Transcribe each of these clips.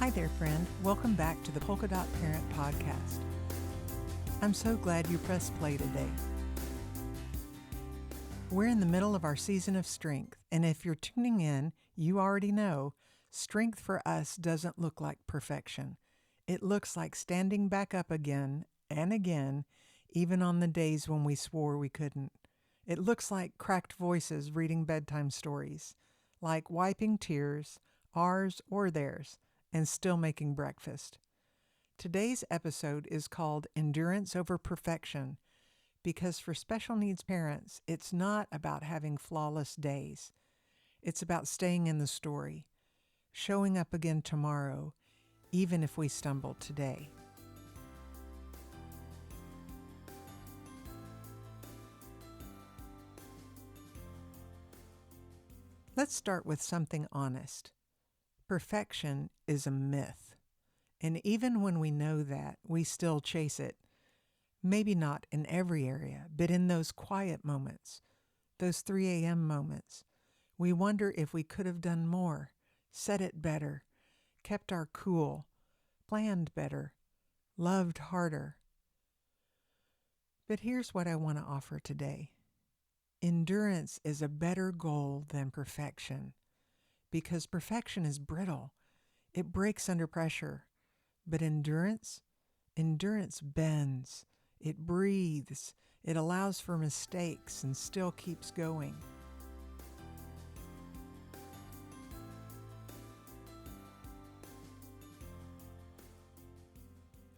Hi there, friend. Welcome back to the Polka Dot Parent Podcast. I'm so glad you pressed play today. We're in the middle of our season of strength, and if you're tuning in, you already know strength for us doesn't look like perfection. It looks like standing back up again and again, even on the days when we swore we couldn't. It looks like cracked voices reading bedtime stories, like wiping tears, ours or theirs, and still making breakfast. Today's episode is called Endurance Over Perfection because for special needs parents, it's not about having flawless days. It's about staying in the story, showing up again tomorrow, even if we stumble today. Let's start with something honest. Perfection is a myth. And even when we know that, we still chase it. Maybe not in every area, but in those quiet moments, those 3 a.m. moments, we wonder if we could have done more, said it better, kept our cool, planned better, loved harder. But here's what I want to offer today. Endurance is a better goal than perfection, because perfection is brittle. It breaks under pressure. But endurance bends. It breathes. It allows for mistakes and still keeps going.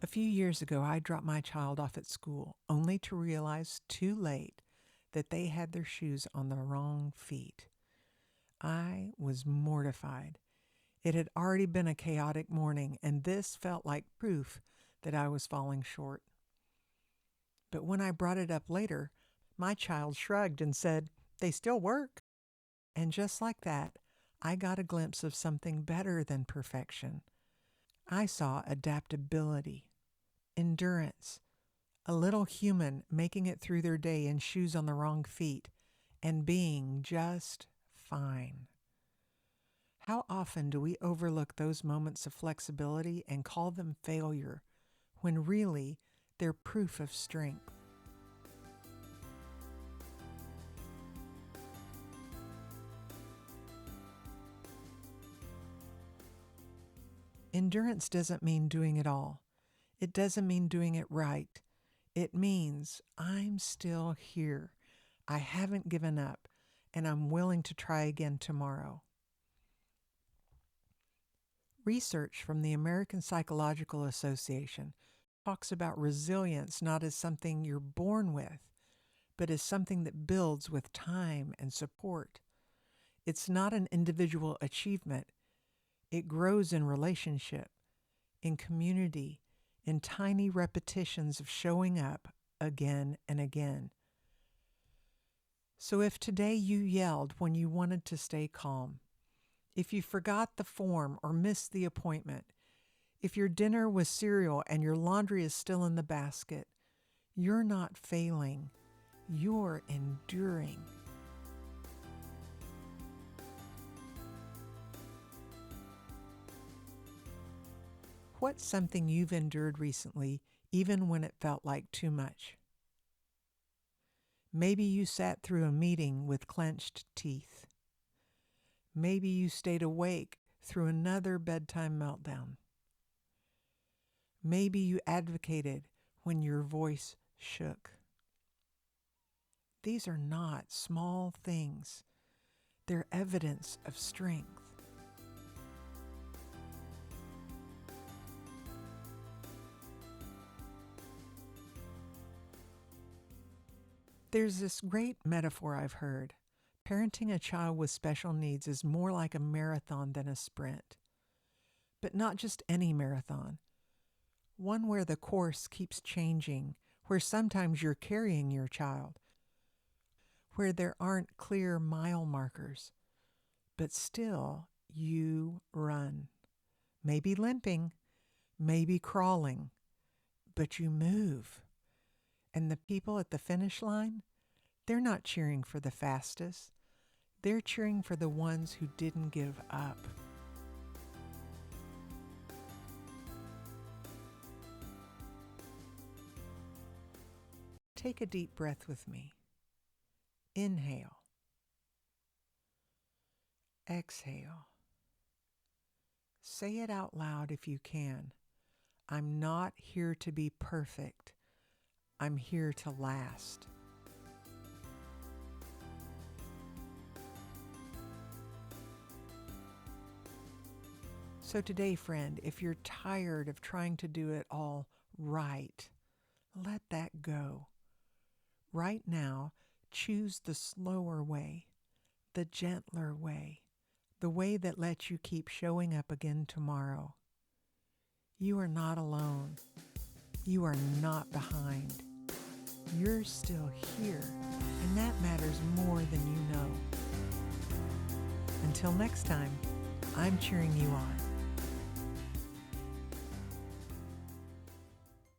A few years ago, I dropped my child off at school, only to realize too late that they had their shoes on the wrong feet. I was mortified. It had already been a chaotic morning, and this felt like proof that I was falling short. But when I brought it up later, my child shrugged and said, "They still work." And just like that, I got a glimpse of something better than perfection. I saw adaptability, endurance, a little human making it through their day in shoes on the wrong feet and being just fine. How often do we overlook those moments of flexibility and call them failure, when really they're proof of strength? Endurance doesn't mean doing it all. It doesn't mean doing it right. It means I'm still here. I haven't given up, and I'm willing to try again tomorrow. Research from the American Psychological Association talks about resilience not as something you're born with, but as something that builds with time and support. It's not an individual achievement. It grows in relationship, in community, in tiny repetitions of showing up again and again. So if today you yelled when you wanted to stay calm, if you forgot the form or missed the appointment, if your dinner was cereal and your laundry is still in the basket, you're not failing. You're enduring. What's something you've endured recently, even when it felt like too much? Maybe you sat through a meeting with clenched teeth. Maybe you stayed awake through another bedtime meltdown. Maybe you advocated when your voice shook. These are not small things. They're evidence of strength. There's this great metaphor I've heard. Parenting a child with special needs is more like a marathon than a sprint. But not just any marathon. One where the course keeps changing, where sometimes you're carrying your child, where there aren't clear mile markers, but still you run. Maybe limping, maybe crawling, but you move. And the people at the finish line, they're not cheering for the fastest. They're cheering for the ones who didn't give up. Take a deep breath with me. Inhale. Exhale. Say it out loud if you can. I'm not here to be perfect. I'm here to last. So today, friend, if you're tired of trying to do it all right, let that go. Right now, choose the slower way, the gentler way, the way that lets you keep showing up again tomorrow. You are not alone. You are not behind. You're still here, and that matters more than you know. Until next time, I'm cheering you on.